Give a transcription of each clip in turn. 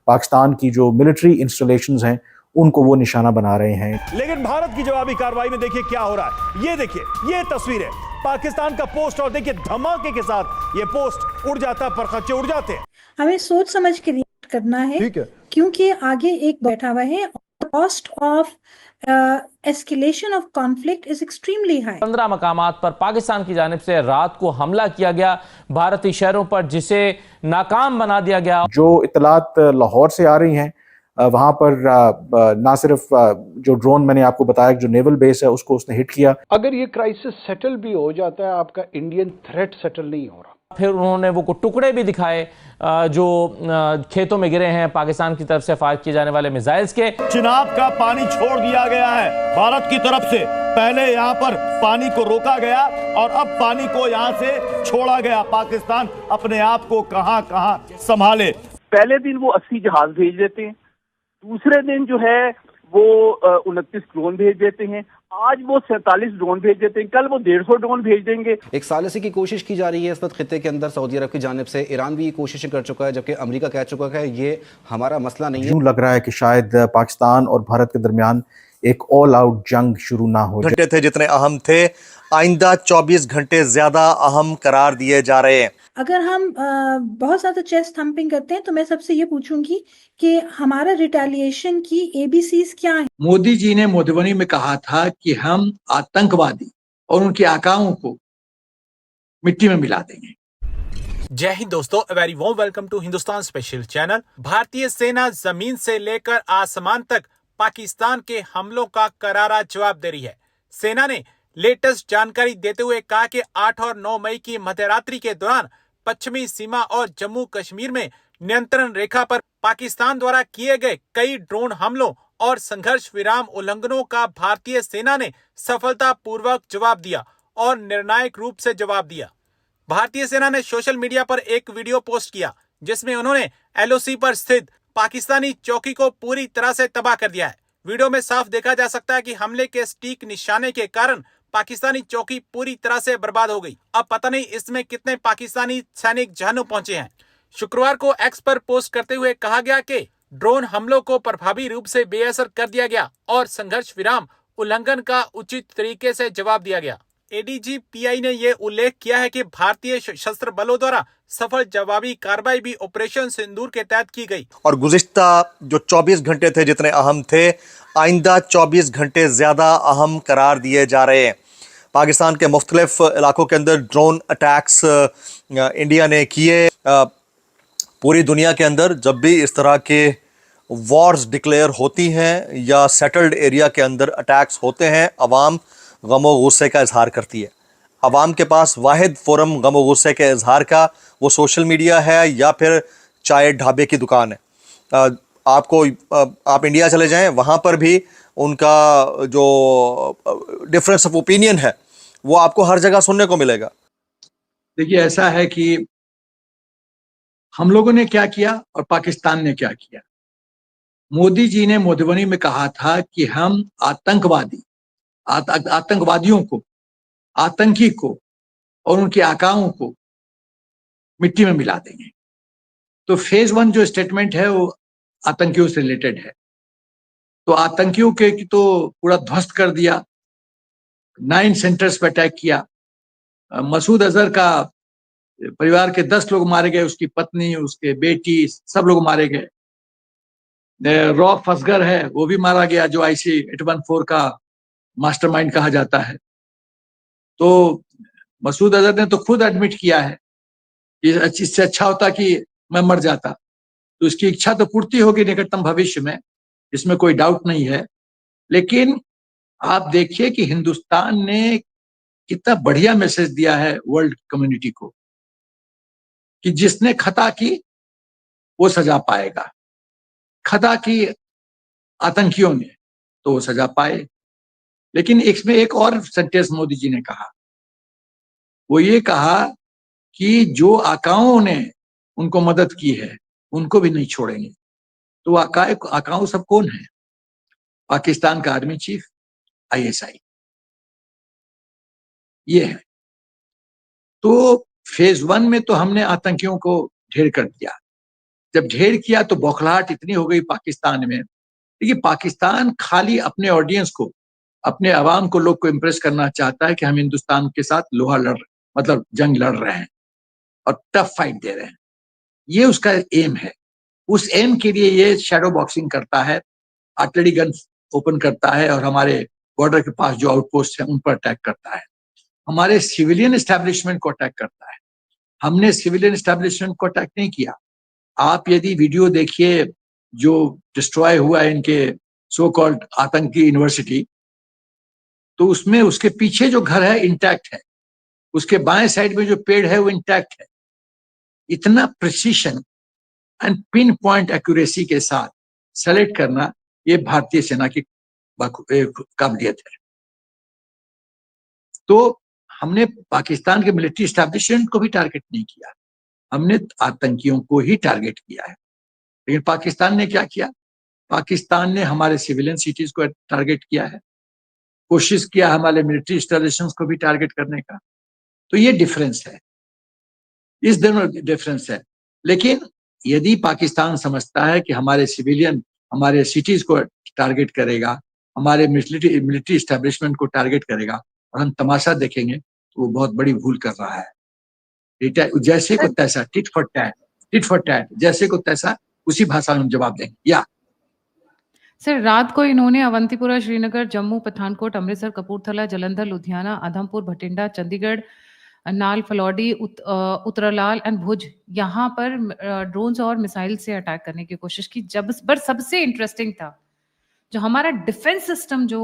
पाकिस्तान की जो military installations हैं उनको वो निशाना बना रहे हैं। लेकिन भारत की जवाबी कार्रवाई में देखिए क्या हो रहा है। ये देखिए, ये तस्वीर है पाकिस्तान का पोस्ट, और देखिए धमाके के साथ ये पोस्ट उड़ जाता है, परखच्चे उड़ जाते हैं। हमें सोच समझ के रिएक्ट करना है, ठीक है, क्योंकि आगे एक बैठा हुआ है। Cost of escalation of conflict is extremely high. 15 मकामात पर पाकिस्तान की जानिब से रात को हमला किया गया भारतीय शहरों पर, जिसे नाकाम बना दिया गया। जो इतलात लाहौर से आ रही हैं वहाँ पर ना सिर्फ जो ड्रोन मैंने आपको बताया जो नेवल बेस है उसको उसने हिट किया। अगर ये क्राइसिस सेटल भी हो जाता है, आपका इंडियन थ्रेट सेटल नहीं हो रहा। फिर उन्होंने वो टुकड़े भी दिखाए जो खेतों में गिरे हैं पाकिस्तान की तरफ से फायर किए जाने वाले मिसाइल्स के। चिनाब का पानी छोड़ दिया गया है भारत की तरफ से। पहले यहाँ पर पानी को रोका गया और अब पानी को यहाँ से छोड़ा गया। पाकिस्तान अपने आप को कहां कहां संभाले। पहले दिन वो 80 जहाज भेज देते हैं, दूसरे दिन जो है वो 29 ड्रोन भेज देते हैं, आज वो 47 ड्रोन भेज देते हैं, कल वो 150 ड्रोन भेज देंगे। एक सालिसी की कोशिश की जा रही है इस वक्त खित्ते के अंदर सऊदी अरब की जानिब से। ईरान भी ये कोशिशें कर चुका है, जबकि अमेरिका कह चुका है ये हमारा मसला नहीं है। यूं लग रहा है कि शायद पाकिस्तान और भारत के दरमियान एक ऑल आउट जंग शुरू ना हो। घंटे थे जितने अहम थे, आइंदा 24 घंटे ज्यादा अहम करार दिए जा रहे हैं। अगर हम बहुत ज्यादा चेस्ट थम्पिंग करते हैं तो मैं सबसे ये पूछूंगी कि हमारा रिटेलिएशन की एबीसीज क्या है। मोदी जी ने मधुबनी में कहा था कि हम आतंकवादी और उनके आकाओं को मिट्टी में मिला देंगे। जय हिंद दोस्तों, very warm welcome to Hindustan special channel. भारतीय सेना जमीन से लेकर आसमान तक पाकिस्तान के हमलों का करारा जवाब दे रही है। सेना ने लेटेस्ट जानकारी देते हुए कहा कि 8 और 9 मई की मध्यरात्रि के दौरान पश्चिमी सीमा और जम्मू कश्मीर में नियंत्रण रेखा पर पाकिस्तान द्वारा किए गए कई ड्रोन हमलों और संघर्ष विराम उल्लंघनों का भारतीय सेना ने सफलतापूर्वक जवाब दिया और निर्णायक रूप से जवाब दिया। भारतीय सेना ने सोशल मीडिया पर एक वीडियो पोस्ट किया जिसमें उन्होंने एलओसी पर स्थित पाकिस्तानी चौकी को पूरी तरह से तबाह कर दिया है। वीडियो में साफ देखा जा सकता है कि हमले के सटीक निशाने के कारण पाकिस्तानी चौकी पूरी तरह से बर्बाद हो गई। अब पता नहीं इसमें कितने पाकिस्तानी सैनिक जहन्नुम पहुंचे हैं। शुक्रवार को एक्स पर पोस्ट करते हुए कहा गया कि ड्रोन हमलों को प्रभावी रूप से बेअसर कर दिया गया और संघर्ष विराम उल्लंघन का उचित तरीके से जवाब दिया गया। एडीजीपीआई ने यह उल्लेख किया है कि भारतीय सशस्त्र बलों द्वारा सफल जवाबी कार्रवाई भी ऑपरेशन सिंदूर के तहत की गई। और गुज़िश्ता जो 24 घंटे थे जितने अहम थे, आइंदा 24 घंटे ज्यादा अहम करार दिए जा रहे हैं। पाकिस्तान के मुख्तलिफ इलाकों के अंदर ड्रोन अटैक्स इंडिया ने किए। पूरी दुनिया के अंदर जब भी इस तरह के वॉर्स डिक्लेयर होती हैं या सेटल्ड एरिया के अंदर अटैक्स होते हैं, अवाम गम व गुस्से का इजहार करती है। अवाम के पास वाहिद फोरम गम व गुस्से के इजहार का वो सोशल मीडिया है या फिर चाय ढाबे की दुकान है। आप इंडिया चले जाएं, वहाँ पर भी उनका जो डिफरेंस ऑफ ओपिनियन है वो आपको हर जगह सुनने को मिलेगा। देखिए, ऐसा है कि हम लोगों ने क्या किया और पाकिस्तान ने क्या किया। मोदी जी ने मधुबनी में कहा था कि हम आतंकवादियों को, आतंकी को और उनके आकाओं को मिट्टी में मिला देंगे। तो फेज 1 जो स्टेटमेंट है वो आतंकियों से रिलेटेड है। तो आतंकियों के तो पूरा ध्वस्त कर दिया, 9 सेंटर्स पर अटैक किया। मसूद अजहर का परिवार के 10 लोग मारे गए, उसकी पत्नी, उसके बेटी, सब लोग मारे गए। रौफ असगर है, वो भी मारा गया, जो IC 814 का मास्टरमाइंड कहा जाता है। तो मसूद अजहर ने तो खुद एडमिट किया है कि इससे अच्छा होता कि मैं मर जाता। तो उसकी इच्छा तो पूर्ति होगी निकटतम भविष्य में, इसमें कोई डाउट नहीं है। लेकिन आप देखिए कि हिंदुस्तान ने कितना बढ़िया मैसेज दिया है वर्ल्ड कम्युनिटी को कि जिसने खता की वो सजा पाएगा। खता की आतंकियों ने तो वो सजा पाए। लेकिन इसमें एक और सेंटेंस मोदी जी ने कहा, वो ये कहा कि जो आकाओं ने उनको मदद की है उनको भी नहीं छोड़ेंगे। तो आकाओं सब कौन है? पाकिस्तान का आर्मी चीफ, ISI, ये है। तो फेज 1 में तो हमने आतंकियों को ढेर कर दिया। जब ढेर किया तो बौखलाहट इतनी हो गई पाकिस्तान में। देखिए, पाकिस्तान खाली अपने ऑडियंस को, अपने अवाम को, लोग को इम्प्रेस करना चाहता है कि हम हिंदुस्तान के साथ लोहा लड़, मतलब जंग लड़ रहे हैं और टफ फाइट दे रहे हैं। ये उसका एम है। उस एम के लिए ये शैडो बॉक्सिंग करता है, आर्टिलरी गन ओपन करता है और हमारे बॉर्डर के पास जो आउटपोस्ट है उन पर अटैक करता है, हमारे सिविलियन एस्टेब्लिशमेंट को अटैक करता है। हमने सिविलियन एस्टेब्लिशमेंट को अटैक नहीं किया। आप यदि वीडियो देखिए जो डिस्ट्रॉय हुआ है इनके सो कॉल्ड आतंकी यूनिवर्सिटी, तो उसमें उसके पीछे जो घर है इंटैक्ट है, उसके बाएं साइड में जो पेड़ है वो इंटैक्ट है। इतना precision and pin point accuracy के साथ सेलेक्ट करना, ये भारतीय सेना की काबिलियत है। तो हमने पाकिस्तान के मिलिट्री एस्टेब्लिशमेंट को भी टारगेट नहीं किया, हमने आतंकियों को ही टारगेट किया है। लेकिन पाकिस्तान ने क्या किया? पाकिस्तान ने हमारे सिविलियन सिटीज को टारगेट किया है, कोशिश किया हमारे मिलिट्री इंस्टॉलेशंस को भी टारगेट करने का। तो ये डिफरेंस है, इस दोनों डिफरेंस है। लेकिन यदि पाकिस्तान समझता है कि हमारे सिविलियन, हमारे सिटीज को टारगेट करेगा, हमारे मिलिट्री एस्टेब्लिशमेंट को टारगेट करेगा और हम तमाशा देखेंगे, तो वो बहुत बड़ी भूल कर रहा है। जैसे को तैसा, टिट फॉर टैट, जैसे को तैसा, उसी भाषा में हम जवाब देंगे। या सर, रात को इन्होंने अवंतीपुरा, श्रीनगर, जम्मू, पठानकोट, अमृतसर, कपूरथला, जलंधर, लुधियाना, आदमपुर, भटिंडा, चंडीगढ़, नाल, फलौडी, उत्तरलाल एंड भुज, यहाँ पर ड्रोन्स और मिसाइल से अटैक करने की कोशिश की। पर सबसे इंटरेस्टिंग था जो हमारा डिफेंस सिस्टम जो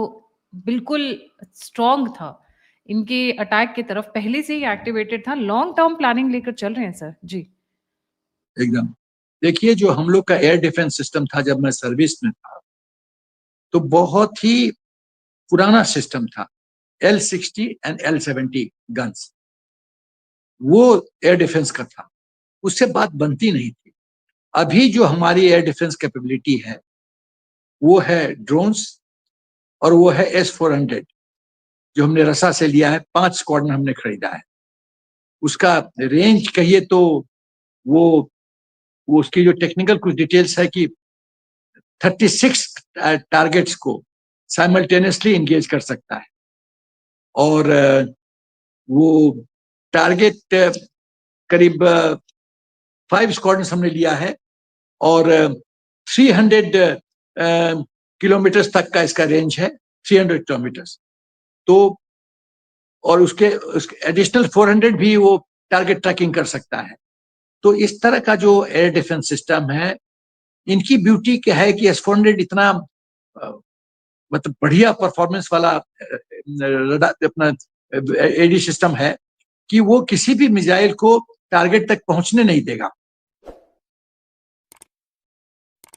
बिल्कुल स्ट्रॉन्ग था, इनके अटैक की तरफ पहले से ही एक्टिवेटेड था। लॉन्ग टर्म प्लानिंग लेकर चल रहे हैं सर जी। एकदम। देखिए, जो हम लोग का एयर डिफेंस सिस्टम था जब मैं सर्विस में था, तो बहुत ही पुराना सिस्टम था, L60 एंड L70 गन्स, वो एयर डिफेंस का था, उससे बात बनती नहीं थी। अभी जो हमारी एयर डिफेंस कैपेबिलिटी है वो है ड्रोन्स और वो है S-400 जो हमने रसा से लिया है, 5 स्क्वाड्रन हमने खरीदा है। उसका रेंज कहिए तो वो उसकी जो टेक्निकल कुछ डिटेल्स है कि 36 टारगेट्स को साइमल्टेनियसली इंगेज कर सकता है और वो टारगेट करीब 5 स्क्वाड्रन हमने लिया है और 300 किलोमीटर तक का इसका रेंज है, 300 किलोमीटर। तो और उसके एडिशनल 400 भी वो टारगेट ट्रैकिंग कर सकता है। तो इस तरह का जो एयर डिफेंस सिस्टम है, इनकी ब्यूटी क्या है कि S-400 इतना मतलब बढ़िया परफॉर्मेंस वाला अपना एडी सिस्टम है कि वो किसी भी मिसाइल को टारगेट तक पहुंचने नहीं देगा।